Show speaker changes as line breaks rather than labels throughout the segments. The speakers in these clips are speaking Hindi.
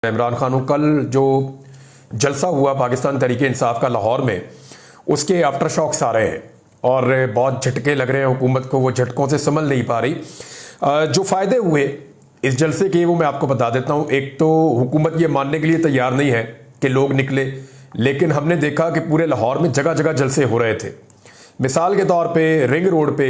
इमरान खान को कल जो जलसा हुआ पाकिस्तान तहरीक इंसाफ का लाहौर में, उसके आफ्टर शॉक्स आ रहे हैं और बहुत झटके लग रहे हैं हुकूमत को। वो झटकों से संभल नहीं पा रही। जो फ़ायदे हुए इस जलसे के वो मैं आपको बता देता हूँ। एक तो हुकूमत ये मानने के लिए तैयार नहीं है कि लोग निकले, लेकिन हमने देखा कि पूरे लाहौर में जगह जगह जलसे हो रहे थे। मिसाल के तौर पे रिंग रोड पे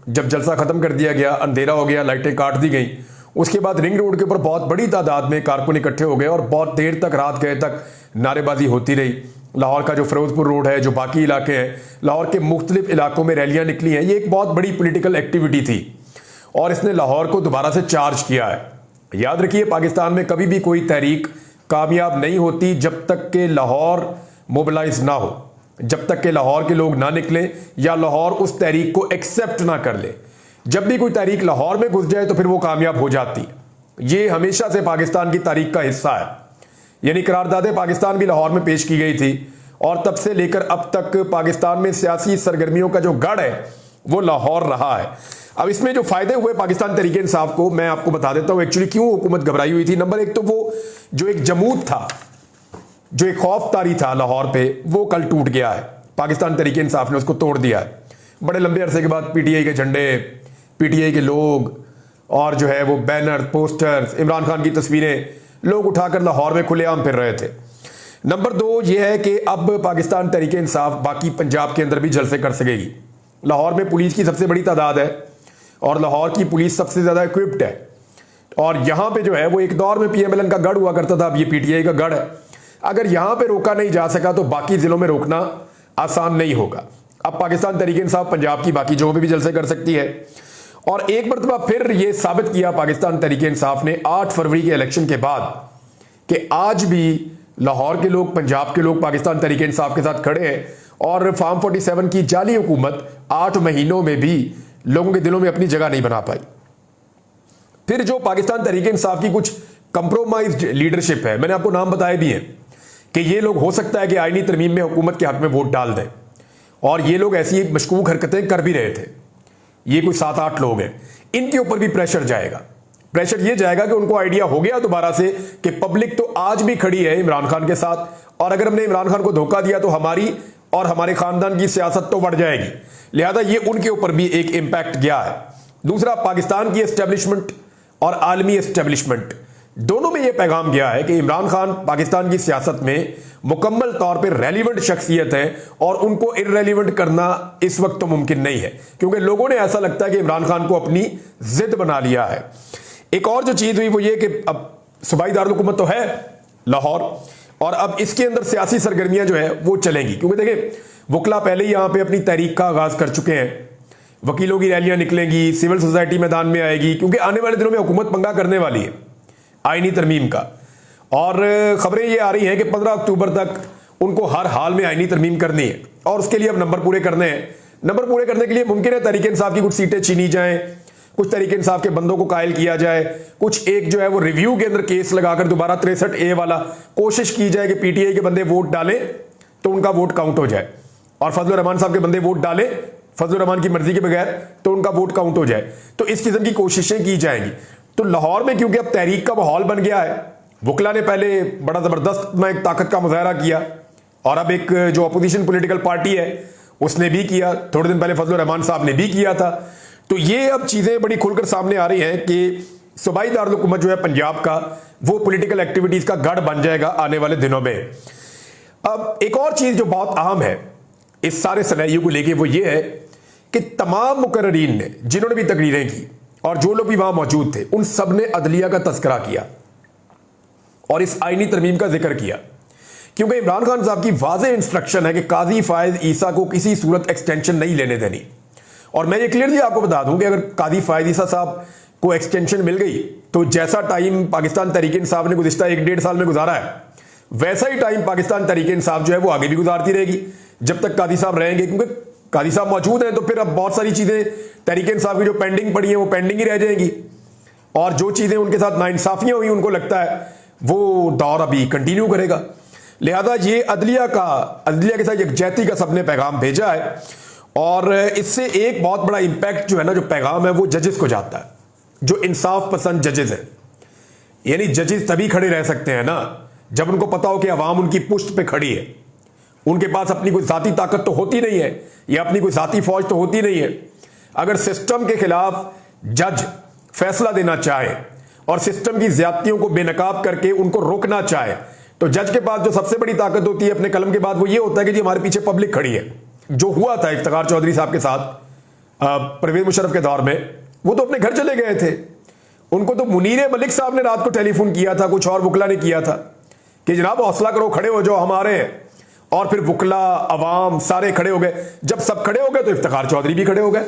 जब जलसा ख़त्म कर दिया गया, अंधेरा हो गया, लाइटें काट दी गई, उसके बाद रिंग रोड के ऊपर बहुत बड़ी तादाद में कारकुन इकट्ठे हो गए और बहुत देर तक, रात गए तक नारेबाजी होती रही। लाहौर का जो फिरोजपुर रोड है, जो बाकी इलाके हैं, लाहौर के मुख्तलिफ इलाकों में रैलियां निकली हैं। ये एक बहुत बड़ी पॉलिटिकल एक्टिविटी थी और इसने लाहौर को दोबारा से चार्ज किया है। याद रखिए, पाकिस्तान में कभी भी कोई तहरीक कामयाब नहीं होती जब तक कि लाहौर मोबिलाइज ना हो, जब तक कि लाहौर के लोग ना निकले या लाहौर उस तहरीक को एक्सेप्ट ना कर ले। जब भी कोई तहरीक लाहौर में घुस जाए तो फिर वो कामयाब हो जाती है। ये हमेशा से पाकिस्तान की तारीख का हिस्सा है। यानी करारदादे पाकिस्तान भी लाहौर में पेश की गई थी और तब से लेकर अब तक पाकिस्तान में सियासी सरगर्मियों का जो गढ़ है वो लाहौर रहा है। अब इसमें जो फायदे हुए पाकिस्तान तहरीक इंसाफ को मैं आपको बता देता हूं एक्चुअली क्यों हुकूमत घबराई हुई थी। नंबर एक तो वो जो एक जमूद था, जो एक खौफ तारी था लाहौर पे, वो कल टूट गया है। पाकिस्तान तहरीक इंसाफ ने उसको तोड़ दिया है। बड़े लंबे अरसे के बाद पीटीआई के झंडे, पीटीआई के लोग और जो है वो बैनर, पोस्टर्स, इमरान खान की तस्वीरें लोग उठाकर लाहौर में खुलेआम फिर रहे थे। नंबर दो ये है कि अब पाकिस्तान तहरीक इंसाफ बाकी पंजाब के अंदर भी जलसे कर सकेगी। लाहौर में पुलिस की सबसे बड़ी तादाद है और लाहौर की पुलिस सबसे ज़्यादा इक्विप्ड है और यहाँ पे जो है वो एक दौर में पीएमएलएन का गढ़ हुआ करता था, अब ये पीटीआई का गढ़ है। अगर यहाँ पे रोका नहीं जा सका तो बाकी जिलों में रोकना आसान नहीं होगा। अब पाकिस्तान तहरीक इंसाफ पंजाब की बाकी जगहों पे भी जलसे कर सकती है और एक मरतबा फिर ये साबित किया पाकिस्तान तहरीक इंसाफ ने 8 फरवरी के इलेक्शन के बाद कि आज भी लाहौर के लोग, पंजाब के लोग पाकिस्तान तहरीक इंसाफ के साथ खड़े हैं और फार्म 47 की जाली हुकूमत 8 महीनों में भी लोगों के दिलों में अपनी जगह नहीं बना पाई। फिर जो पाकिस्तान तहरीक इंसाफ की कुछ कंप्रोमाइज्ड लीडरशिप है, मैंने आपको नाम बताए भी हैं कि ये लोग हो सकता है कि आईनी तरमीम में हुकूमत के हक में वोट डाल दें और ये लोग ऐसी मशकूक हरकतें कर भी रहे थे। ये कोई 7-8 लोग हैं, इनके ऊपर भी प्रेशर जाएगा। प्रेशर ये जाएगा कि उनको आइडिया हो गया दोबारा से कि पब्लिक तो आज भी खड़ी है इमरान खान के साथ और अगर हमने इमरान खान को धोखा दिया तो हमारी और हमारे खानदान की सियासत तो बढ़ जाएगी। लिहाजा ये उनके ऊपर भी एक इंपैक्ट गया है। दूसरा, पाकिस्तान की एस्टेब्लिशमेंट और आलमी एस्टेब्लिशमेंट दोनों में यह पैगाम गया है कि इमरान खान पाकिस्तान की सियासत में मुकम्मल तौर पर रेलिवेंट शख्सियत है और उनको इररेलिवेंट करना इस वक्त तो मुमकिन नहीं है, क्योंकि लोगों ने ऐसा लगता है कि इमरान खान को अपनी जिद बना लिया है। एक और जो चीज हुई वो ये कि अब सूबाई दारुल हुकूमत तो है लाहौर और अब इसके अंदर सियासी सरगर्मियां जो है वो चलेंगी, क्योंकि देखिए वकला पहले ही यहां पे अपनी तहरीक का आगाज कर चुके हैं। वकीलों की रैलियां निकलेंगी, सिविल सोसाइटी मैदान में आएगी, क्योंकि आने वाले दिनों में हुकूमत पंगा करने वाली है आईनी तरमीम का। और खबरें ये आ रही हैं कि 15 अक्टूबर तक उनको हर हाल में आईनी तरमीम करनी है और उसके लिए अब नंबर पूरे करने हैं। नंबर पूरे करने के लिए मुमकिन है तहरीक इंसाफ की कुछ सीटें छीनी जाएं, कुछ तहरीक इंसाफ के बंदों को कायल किया जाए, कुछ एक जो है वो रिव्यू के अंदर केस लगाकर दोबारा 63A वाला कोशिश की जाए कि पीटीआई के बंदे वोट डालें तो उनका वोट काउंट हो जाए और फजलुर रहमान साहब के बंदे वोट डालें फजलुर रहमान की मर्जी के बगैर तो उनका वोट काउंट हो जाए। तो इस किस्म की कोशिशें की जाएंगी। तो लाहौर में क्योंकि अब तहरीक का माहौल बन गया है, वकला ने पहले बड़ा जबरदस्त में एक ताकत का मुजाहरा किया और अब एक जो अपोजिशन पॉलिटिकल पार्टी है उसने भी किया, थोड़े दिन पहले फजलुर रहमान साहब ने भी किया था। तो ये अब चीजें बड़ी खुलकर सामने आ रही हैं कि सूबाई दारुल हुकूमत जो है पंजाब का, वो पॉलिटिकल एक्टिविटीज का गढ़ बन जाएगा आने वाले दिनों में। अब एक और चीज जो बहुत अहम है इस सारे सिनेरियो को लेके वो ये है कि तमाम मुकर्रीन ने, जिन्होंने भी तकरीरें की और जो लोग भी वहां मौजूद थे, उन सब ने अदलिया का तस्करा किया और इस आईनी तरमीम का जिक्र किया, क्योंकि इमरान खान साहब की वाज़ेह इंस्ट्रक्शन है कि काजी फायज ईसा को किसी सूरत एक्सटेंशन नहीं लेने देनी। और मैं ये क्लियरली आपको बता दूं कि अगर काजी फायज ईसा साहब को एक्सटेंशन मिल गई तो जैसा टाइम पाकिस्तान तहरीक इंसाफ ने गुज़िश्ता 1-1.5 साल में गुजारा है, वैसा ही टाइम पाकिस्तान तहरीक इंसाफ जो है वो आगे भी गुजारती रहेगी जब तक काजी साहब रहेंगे, क्योंकि काजी साहब मौजूद हैं तो फिर अब बहुत सारी चीजें तहरीक इंसाफ की जो पेंडिंग पड़ी हैं वो पेंडिंग ही रह जाएंगी और जो चीजें उनके साथ नाइंसाफियां हुई उनको लगता है वो दौर अभी कंटिन्यू करेगा। लिहाजा ये अदलिया के साथ यकजहती का सबने पैगाम भेजा है और इससे एक बहुत बड़ा इंपैक्ट जो है ना, जो पैगाम है वो जजेस को जाता है, जो इंसाफ पसंद जजेस हैं। यानी जजेस तभी खड़े रह सकते हैं ना जब उनको पता हो कि अवाम उनकी पुश्त पे खड़ी है। उनके पास अपनी कोई जाती ताकत तो होती नहीं है या अपनी कोई जाती फौज तो होती नहीं है। अगर सिस्टम के खिलाफ जज फैसला देना चाहे और सिस्टम की ज्यादतियों को बेनकाब करके उनको रोकना चाहे तो जज के पास जो सबसे बड़ी ताकत होती है अपने कलम के बाद वो ये होता है कि जी हमारे पीछे पब्लिक खड़ी है। जो हुआ था इफ्तिखार चौधरी साहब के साथ परवेज मुशर्रफ के दौर में, वो तो अपने घर चले गए थे। उनको तो मुनीर मलिक साहब ने रात को टेलीफोन किया था, कुछ और वुकला ने किया था कि जनाब हौसला करो, खड़े हो जाओ हमारे। और फिर वुकला अवाम सारे खड़े हो गए। जब सब खड़े हो गए तो इफ्तिखार चौधरी भी खड़े हो गए,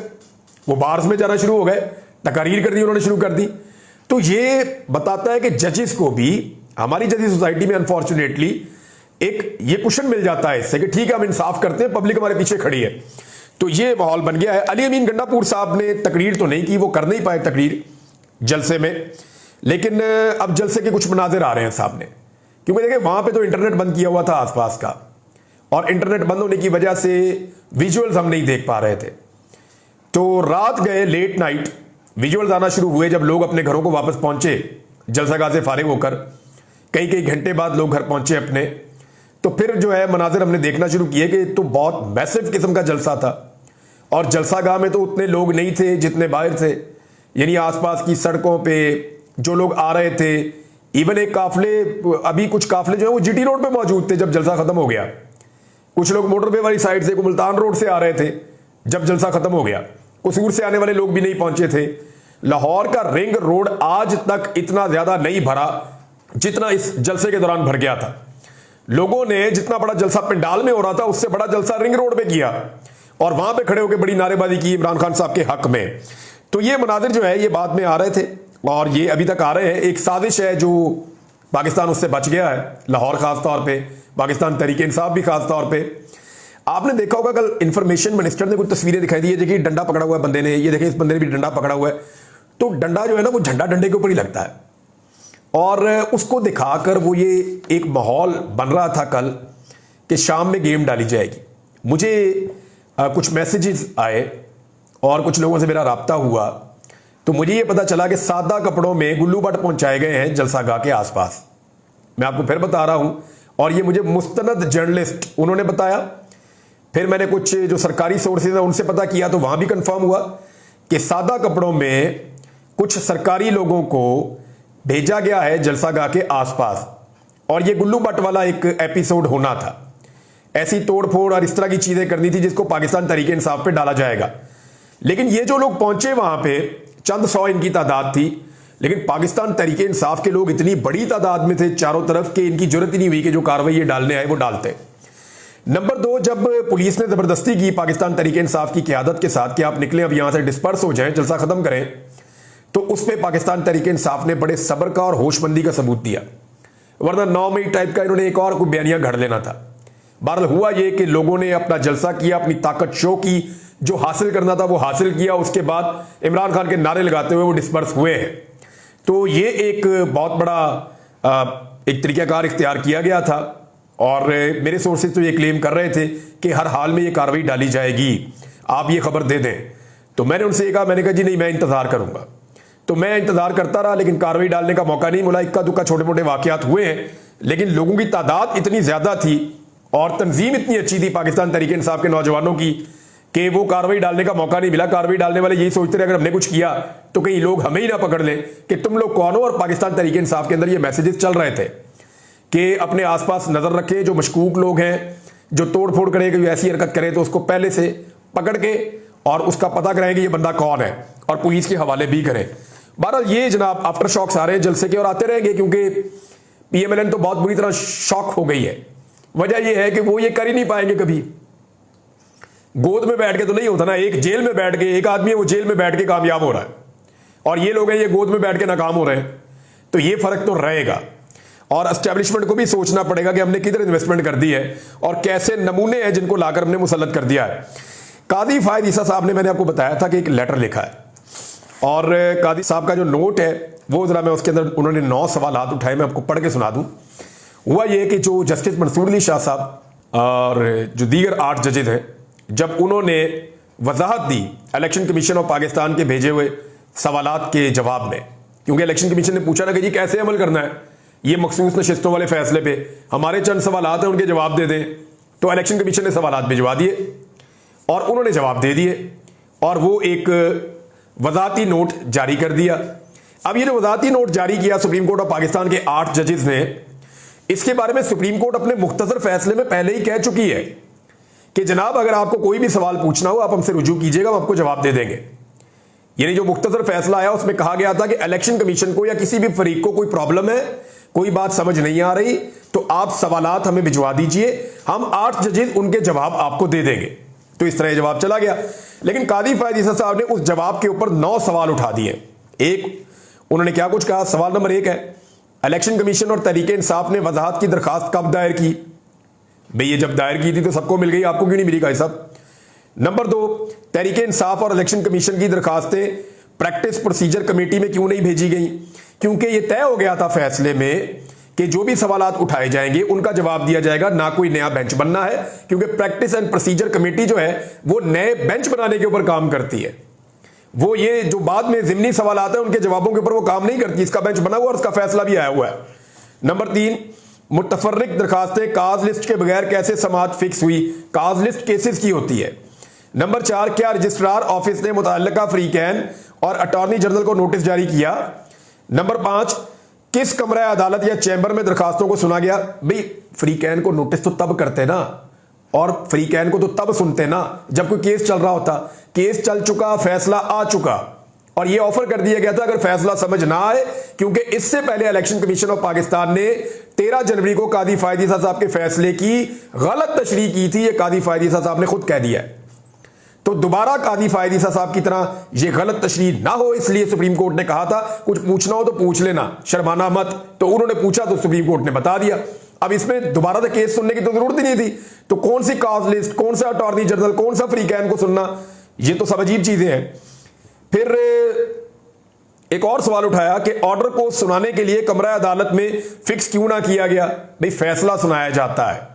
वो बार्स में जाना शुरू हो गए, तकारीर करनी उन्होंने शुरू कर दी। तो ये बताता है कि जजेस को भी हमारी जैसी सोसाइटी में अनफॉर्चुनेटली एक ये क्वेश्चन मिल जाता है इससे कि ठीक है हम इंसाफ करते हैं, पब्लिक हमारे पीछे खड़ी है। तो ये माहौल बन गया है। अली अमीन गंडापुर साहब ने तकरीर तो नहीं की, वो कर नहीं पाए तकरीर जलसे में, लेकिन अब जलसे के कुछ मनाजिर आ रहे हैं सामने। क्योंकि देखिए वहां पे तो इंटरनेट बंद किया हुआ था आसपास का, और इंटरनेट बंद होने की वजह से विजुअल्स हम नहीं देख पा रहे थे। तो रात गए, लेट नाइट विजुअल्स आना शुरू हुए जब लोग अपने घरों को वापस पहुंचे जलसागाह से फारिग होकर। कई कई घंटे बाद लोग घर पहुंचे अपने, तो फिर जो है मनाजिर हमने देखना शुरू किए कि तो बहुत मैसिव किस्म का जलसा था। और जलसागाह में तो उतने लोग नहीं थे जितने बाहर थे, यानी आसपास की सड़कों पे जो लोग आ रहे थे। इवन एक काफले, अभी कुछ काफले जो है वो जीटी रोड पे मौजूद थे जब जलसा खत्म हो गया। कुछ लोग मोटरवे वाली साइड से, मुल्तान रोड से आ रहे थे जब जलसा खत्म हो गया। कसूर से आने वाले लोग भी नहीं पहुंचे थे। लाहौर का रिंग रोड आज तक इतना ज्यादा नहीं भरा जितना इस जलसे के दौरान भर गया था। लोगों ने जितना बड़ा जलसा पंडाल में हो रहा था उससे बड़ा जलसा रिंग रोड पे किया और वहां पे खड़े होकर बड़ी नारेबाजी की इमरान खान साहब के हक में। तो ये मनाजिर जो है ये बाद में आ रहे थे और ये अभी तक आ रहे हैं। एक साजिश है जो पाकिस्तान उससे बच गया है, लाहौर खास तौर पे, पाकिस्तान तहरीक इंसाफ भी खास तौर पे। आपने देखा होगा कल इंफॉर्मेशन मिनिस्टर ने कुछ तस्वीरें दिखाई दी है, देखिए डंडा पकड़ा हुआ है बंदे ने, ये देखिए इस बंदे ने भी डंडा पकड़ा हुआ है। तो डंडा जो है ना वो झंडा डंडे के ऊपर ही लगता है, और उसको दिखाकर वो ये एक माहौल बन रहा था कल कि शाम में गेम डाली जाएगी। मुझे कुछ मैसेजेस आए और कुछ लोगों से मेरा राब्ता हुआ, तो मुझे ये पता चला कि सादा कपड़ों में गुल्लू बट पहुंचाए गए हैं जलसागाह के आसपास। मैं आपको फिर बता रहा हूं, और ये मुझे मुस्तनद जर्नलिस्ट उन्होंने बताया। फिर मैंने कुछ जो सरकारी सोर्सेज हैं उनसे पता किया तो वहां भी कंफर्म हुआ कि सादा कपड़ों में कुछ सरकारी लोगों को भेजा गया है जलसागाह के आसपास, और ये गुल्लू बट वाला एक एपिसोड होना था। ऐसी तोड़फोड़ और इस तरह की चीजें करनी थी जिसको पाकिस्तान तहरीक इंसाफ पे डाला जाएगा। लेकिन ये जो लोग पहुंचे वहां पे, चंद सौ इनकी तादाद थी, लेकिन पाकिस्तान तहरीक इंसाफ के लोग इतनी बड़ी तादाद में थे चारों तरफ कि इनकी जरूरत ही नहीं हुई कि जो कार्रवाई ये डालने आए वो डालते। नंबर 2, जब पुलिस ने जबरदस्ती की पाकिस्तान तहरीक इंसाफ की क़यादत के साथ कि आप निकलें, अब यहां से डिस्पर्स हो जाएं, जलसा खत्म करें, तो उसमें पाकिस्तान तहरीक इंसाफ ने बड़े सब्र का और होशमंदी का सबूत दिया। वरना 9 मई टाइप का इन्होंने एक और कोई बयानिया घड़ लेना था। बहरहाल हुआ ये कि लोगों ने अपना जलसा किया, अपनी ताकत शो की, जो हासिल करना था वो हासिल किया। उसके बाद इमरान खान के नारे लगाते हुए वो डिस्पर्स हुए हैं। तो ये एक बहुत बड़ा एक तरीकाकार इख्तियार किया गया था, और मेरे सोर्सेज तो ये क्लेम कर रहे थे कि हर हाल में ये कार्रवाई डाली जाएगी, आप ये खबर दे दें। तो मैंने उनसे ये कहा, मैंने कहा जी नहीं, मैं इंतजार करूंगा। तो मैं इंतजार करता रहा, लेकिन कार्रवाई डालने का मौका नहीं मिला। इक्का दुक्का छोटे मोटे वाकयात हुए हैं, लेकिन लोगों की तादाद इतनी ज्यादा थी और तंजीम इतनी अच्छी थी पाकिस्तान तहरीक इंसाफ के नौजवानों की कि वो कार्रवाई डालने का मौका नहीं मिला। कार्रवाई डालने वाले यही सोचते रहे अगर हमने कुछ किया तो कहीं लोग हमें ही ना पकड़ लें कि तुम लोग कौन हो। और पाकिस्तान तहरीक इंसाफ के अंदर ये मैसेजेस चल रहे थे कि अपने आसपास नजर रखें, जो मशकूक लोग हैं, जो तोड़ फोड़ करे, कोई ऐसी हरकत करे तो उसको पहले से पकड़ के और उसका पता करें कि ये बंदा कौन है, और पुलिस के हवाले भी करें। बहरहाल ये जनाब आफ्टर शॉक्स आ रहे हैं जलसे के, और आते रहेंगे, क्योंकि पीएमएलएन तो बहुत बुरी तरह शॉक हो गई है। वजह यह है कि वो ये कर ही नहीं पाएंगे कभी। गोद में बैठ के तो नहीं होता ना, एक जेल में बैठ के, एक आदमी है वो जेल में बैठ के कामयाब हो रहा है, और ये लोग हैं ये गोद में बैठ के नाकाम हो रहे हैं। तो ये फर्क तो रहेगा, और एस्टेब्लिशमेंट को भी सोचना पड़ेगा कि हमने किधर इन्वेस्टमेंट कर दी है और कैसे नमूने हैं जिनको लाकर हमने मुसल्लत कर दिया है। कादी फायद ईसा साहब ने, मैंने आपको बताया था कि एक लेटर लिखा है, और कादी साहब का जो नोट है वो जरा मैं उसके अंदर, उन्होंने 9 सवाल उठाए, मैं आपको पढ़ के सुना दूं। हुआ ये कि जो जस्टिस मंसूर अली शाह साहब और जो दीगर 8 जजेज हैं, जब उन्होंने वजाहत दी इलेक्शन कमीशन ऑफ पाकिस्तान के भेजे हुए सवालात के जवाब में, क्योंकि इलेक्शन कमीशन ने पूछा ना कि जी कैसे अमल करना है ये मखसूस नशिस्तों वाले फैसले पे, हमारे चंद सवालात हैं उनके जवाब दे दें। तो इलेक्शन कमीशन ने सवालात भिजवा दिए और उन्होंने जवाब दे दिए और वो एक वजाती नोट जारी कर दिया। अब ये जो वजाती नोट जारी किया सुप्रीम कोर्ट ऑफ पाकिस्तान के 8 जजेस ने, इसके बारे में सुप्रीम कोर्ट अपने मुख्तसर फैसले में पहले ही कह चुकी है कि जनाब अगर आपको कोई भी सवाल पूछना हो आप हमसे रुजू कीजिएगा, हम आपको जवाब दे देंगे। यानी जो मुख्तसर फैसला आया उसमें कहा गया था कि इलेक्शन कमीशन को या किसी भी फरीक को कोई प्रॉब्लम है, कोई बात समझ नहीं आ रही, तो आप सवालात हमें भिजवा दीजिए, हम 8 जजेस उनके जवाब आपको दे देंगे। तो इस तरह जवाब चला गया। लेकिन कादी फायद ईसा साहब ने उस जवाब के ऊपर 9 सवाल उठा दिए। एक, उन्होंने क्या कुछ कहा। सवाल नंबर 1 है, इलेक्शन कमीशन और तहरीक इंसाफ ने वजाहत की दरखास्त कब दायर की? भाई ये जब दायर की थी तो सबको मिल गई, आपको क्यों नहीं मिली काजी साहब? नंबर 2, तहरीक इंसाफ और इलेक्शन कमीशन की दरखास्तें प्रैक्टिस प्रोसीजर कमेटी में क्यों नहीं भेजी गई? क्योंकि यह तय हो गया था फैसले में कि जो भी सवालात उठाए जाएंगे उनका जवाब दिया जाएगा, ना कोई नया बेंच बनना है। क्योंकि प्रैक्टिस एंड प्रोसीजर कमेटी जो है वो नए बेंच बनाने के ऊपर काम करती है। वो ये जो बाद में जिमनी सवालात हैं उनके जवाबों के ऊपर वो काम नहीं करती। इसका बेंच बना हुआ और उसका फैसला भी आया हुआ है। नंबर 3, मुतफर्रिक दरखास्तें काज लिस्ट के बगैर कैसे समाअत फिक्स हुई? काज लिस्ट केसेस की होती है। नंबर 4, क्या रजिस्ट्रार ऑफिस ने मुतल्लिका फ्रीकैन और अटॉर्नी जनरल को नोटिस जारी किया? नंबर 5, किस कमरा अदालत या चैम्बर में दरखास्तों को सुना गया? भाई फ्रीकैन को नोटिस तो तब करते ना और फ्रीकैन को तो तब सुनते ना जब कोई केस चल रहा होता। केस चल चुका, फैसला आ चुका और यह ऑफर कर दिया गया था अगर फैसला समझ ना आए, क्योंकि इससे पहले इलेक्शन कमीशन ऑफ पाकिस्तान ने 13 जनवरी को कादी फायद ईसा साहब के फैसले की गलत तशरीह की थी। यह कादी फायद ईसा साहब ने खुद कह दिया है। तो दोबारा कादी फायद ईसा साहब की तरह यह गलत तशरीह ना हो, इसलिए सुप्रीम कोर्ट ने कहा था कुछ पूछना हो तो पूछ लेना, शर्माना मत। तो उन्होंने पूछा तो सुप्रीम कोर्ट ने बता दिया। अब इसमें दोबारा तो केस सुनने की तो जरूरत ही नहीं थी। तो कौन सी काज लिस्ट, कौन सा अटॉर्नी जनरल, कौन सा फ्रीकैन को सुनना, ये तो सब अजीब चीजें हैं। फिर एक और सवाल उठाया कि ऑर्डर को सुनाने के लिए कमरा अदालत में फिक्स क्यों ना किया गया? भाई फैसला सुनाया जाता है,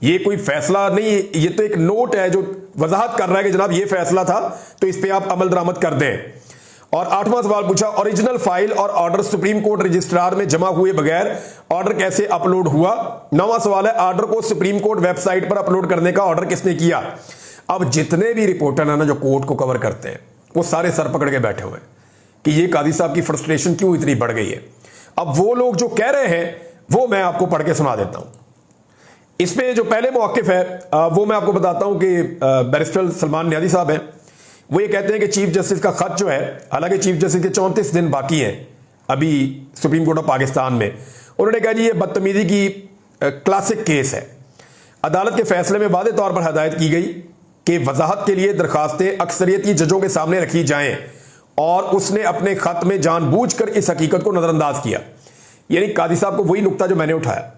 ये कोई फैसला नहीं, ये तो एक नोट है जो वजाहत कर रहा है कि जनाब ये फैसला था तो इस पे आप अमल दरामद कर दें। और 8वां सवाल पूछा, ओरिजिनल फाइल और ऑर्डर सुप्रीम कोर्ट रजिस्ट्रार में जमा हुए बगैर ऑर्डर कैसे अपलोड हुआ? 9वां सवाल है, ऑर्डर को सुप्रीम कोर्ट वेबसाइट पर अपलोड करने का ऑर्डर किसने किया? अब जितने भी रिपोर्टर है ना जो कोर्ट को कवर करते हैं वो सारे सर पकड़ के बैठे हुए हैं कि ये कादी साहब की फ्रस्ट्रेशन क्यों इतनी बढ़ गई है। अब वो लोग जो कह रहे हैं वो मैं आपको पढ़ के सुना देता हूं। इसमें जो पहले मौकिफ है वो मैं आपको बताता हूं कि बैरिस्टर सलमान न्याजी साहब हैं। वो ये कहते हैं कि चीफ जस्टिस का खत जो है, हालांकि चीफ जस्टिस के 34 दिन बाकी हैं अभी सुप्रीम कोर्ट ऑफ पाकिस्तान में, उन्होंने कहा जी ये बदतमीजी की क्लासिक केस है। अदालत के फैसले में वादे तौर पर हदायत की गई कि वजाहत के लिए दरखास्तें अक्सरियती जजों के सामने रखी जाएं और उसने अपने खत में जानबूझकर इस हकीकत को नजरअंदाज किया। यानी कादी साहब को वही नुक्ता जो मैंने उठाया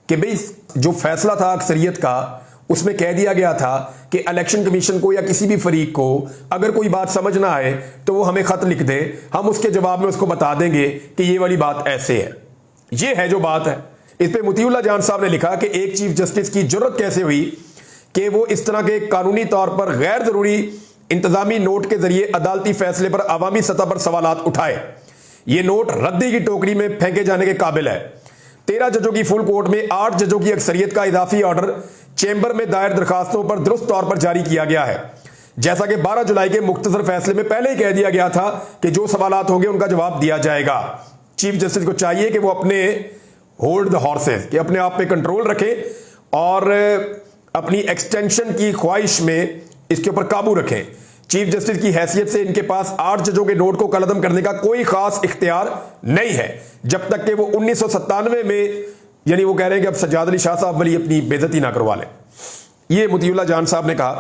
कि भाई जो फैसला था अक्सरियत का उसमें कह दिया गया था कि इलेक्शन कमीशन को या किसी भी फरीक को अगर कोई बात समझ ना आए तो वो हमें खत लिख दे, हम उसके जवाब में उसको बता देंगे कि ये वाली बात ऐसे है। ये है जो बात है। इस पे मुतीउल्लाह जान साहब ने लिखा कि एक चीफ जस्टिस की जरूरत कैसे हुई कि वो इस तरह के कानूनी तौर पर गैर जरूरी इंतजामी नोट के जरिए अदालती फैसले पर अवामी सतह पर सवालात उठाए। ये नोट रद्दी की टोकरी में फेंके जाने के काबिल है। 13 जजों की फुल कोर्ट में 8 जजों की अक्सरियत का इजाफी ऑर्डर चैम्बर में दायर दरखास्तों पर दुरुस्त तौर पर जारी किया गया है। जैसा कि 12 जुलाई के मुख्तसर फैसले में पहले ही कह दिया गया था कि जो सवालात होंगे उनका जवाब दिया जाएगा। चीफ जस्टिस को चाहिए कि वो अपने होल्ड द हॉर्सेस, कि अपने आप पे कंट्रोल रखें और अपनी एक्सटेंशन की ख्वाहिश में इसके ऊपर काबू रखें। चीफ जस्टिस की हैसियत से इनके पास 8 जजों के नोट को कलअदम करने का कोई खास इख्तियार नहीं है जब तक कि वो 1997 में, यानी वो कह रहे हैं कि अब सज्जाद अली शाह साहब वाली अपनी बेइज्जती ना करवा लें। ये मुतीउल्लाह जान साहब ने कहा।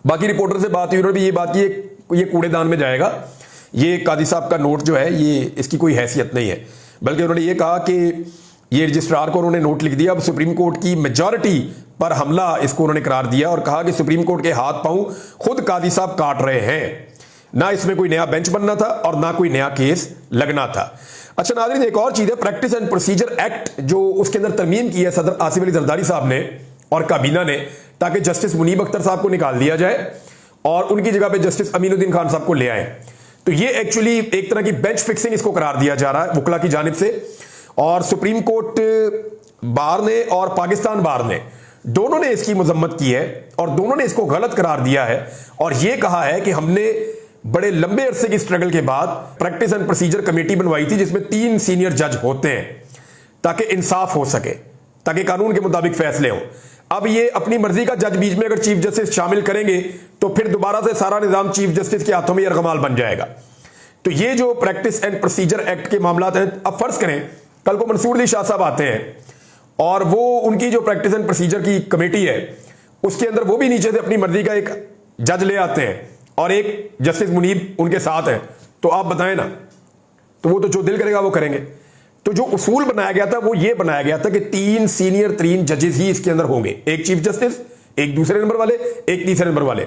बाकी रिपोर्टर से बात हुई, उन्होंने भी ये बात की ये कूड़ेदान में जाएगा, ये कादी साहब का नोट जो है ये इसकी कोई हैसियत नहीं है। बल्कि उन्होंने ये कहा कि ये रजिस्ट्रार को उन्होंने नोट लिख दिया। अब सुप्रीम कोर्ट की मेजॉरिटी पर हमला इसको उन्होंने करार दिया और कहा कि सुप्रीम कोर्ट के हाथ पांव खुद कादी साहब काट रहे हैं। ना इसमें कोई नया बेंच बनना था और ना कोई नया केस लगना था। अच्छा नाज़रीन, एक और चीज है, प्रैक्टिस एंड प्रोसीजर एक्ट जो उसके अंदर तरमीम की है सदर आसिफ अली जरदारी साहब ने और काबीना ने, ताकि जस्टिस मुनीब अख्तर साहब को निकाल दिया जाए और उनकी जगह पे जस्टिस अमीनुद्दीन खान साहब को ले आए। तो ये एक्चुअली एक तरह की बेंच फिक्सिंग इसको करार दिया जा रहा है वकला की जानिब से। और सुप्रीम कोर्ट बार ने और पाकिस्तान बार ने दोनों ने इसकी मजम्मत की है और दोनों ने इसको गलत करार दिया है और यह कहा है कि हमने बड़े लंबे अरसे की स्ट्रगल के बाद प्रैक्टिस एंड प्रोसीजर कमेटी बनवाई थी जिसमें 3 सीनियर जज होते हैं ताकि इंसाफ हो सके, ताकि कानून के मुताबिक फैसले हो। अब ये अपनी मर्जी का जज बीच में अगर चीफ जस्टिस शामिल करेंगे तो फिर दोबारा से सारा निजाम चीफ जस्टिस के हाथों में यरगमाल बन जाएगा। तो ये जो प्रैक्टिस एंड प्रोसीजर एक्ट के मामला हैं, अब फर्ज करें कल को मंसूर अली शाह साहब आते हैं और वो उनकी जो प्रैक्टिस एंड प्रोसीजर की कमेटी है उसके अंदर वो भी नीचे से अपनी मर्जी का एक जज ले आते हैं और एक जस्टिस मुनीब उनके साथ है, तो आप बताएं ना, तो वो तो जो दिल करेगा वो करेंगे। तो जो उसूल बनाया गया था वो ये बनाया गया था कि 3 सीनियर 3 जजेस ही इसके अंदर होंगे, एक चीफ जस्टिस, एक दूसरे नंबर वाले, एक तीसरे नंबर वाले।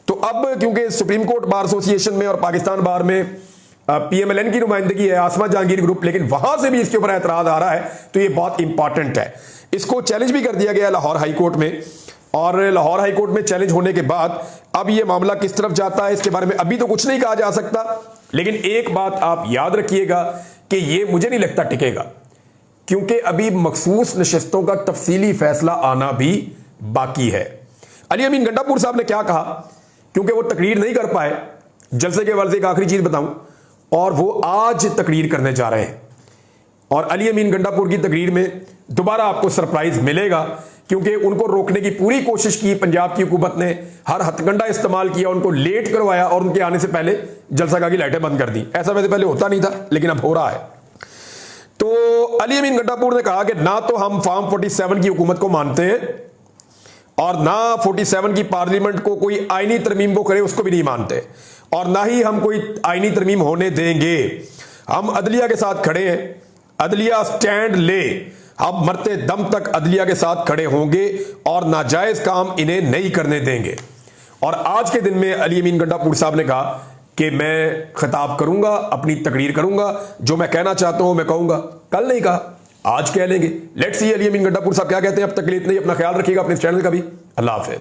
तो अब क्योंकि सुप्रीम कोर्ट बार एसोसिएशन में और पाकिस्तान बार में पीएमएलएन की नुमाइंदगी है, आसमा जहांगीर ग्रुप, लेकिन वहां से भी इसके ऊपर एतराज आ रहा है, तो ये बहुत इंपॉर्टेंट है। इसको चैलेंज भी कर दिया गया लाहौर हाई कोर्ट में और लाहौर हाई कोर्ट में चैलेंज होने के बाद अब ये मामला किस तरफ जाता है इसके बारे में अभी तो कुछ नहीं कहा जा सकता, लेकिन एक बात आप याद रखिएगा कि ये मुझे नहीं लगता टिकेगा, क्योंकि अभी मखसूस नशिस्तों का तफसीली फैसला आना भी बाकी है। अली अमीन गंडापुर साहब ने क्या कहा, क्योंकि वो तकरीर नहीं कर पाए, जलसे के वर्ज एक आखिरी चीज बताऊं, और वो आज तकरीर करने जा रहे हैं और अली अमीन गंडापुर की तकरीर में दोबारा आपको सरप्राइज मिलेगा, क्योंकि उनको रोकने की पूरी कोशिश की पंजाब की हुकूमत ने, हर हथकंडा इस्तेमाल किया, उनको लेट करवाया और उनके आने से पहले जलसागाह की लाइटें बंद कर दी। ऐसा वैसे पहले होता नहीं था, लेकिन अब हो रहा है। तो अली अमीन गंडापुर ने कहा कि ना तो हम फॉर्म 47 की हुकूमत को मानते हैं और ना 47 की पार्लियामेंट को कोई आईनी तरमीम को करे उसको भी नहीं मानते, और ना ही हम कोई आईनी तरमीम होने देंगे। हम अदलिया के साथ खड़े हैं, अदलिया स्टैंड ले, हम मरते दम तक अदलिया के साथ खड़े होंगे और नाजायज काम इन्हें नहीं करने देंगे। और आज के दिन में अली अमीन गंडापुर साहब ने कहा कि मैं खिताब करूंगा, अपनी तकरीर करूंगा, जो मैं कहना चाहता हूं मैं कहूंगा। कल नहीं कहा, आज कह लेंगे। लेट्स सी अली अमीन गंडापुर साहब क्या कहते हैं। अब तक के लिए इतना ही, अपना ख्याल रखिएगा, अपने चैनल का भी। अल्लाह हाफिज़।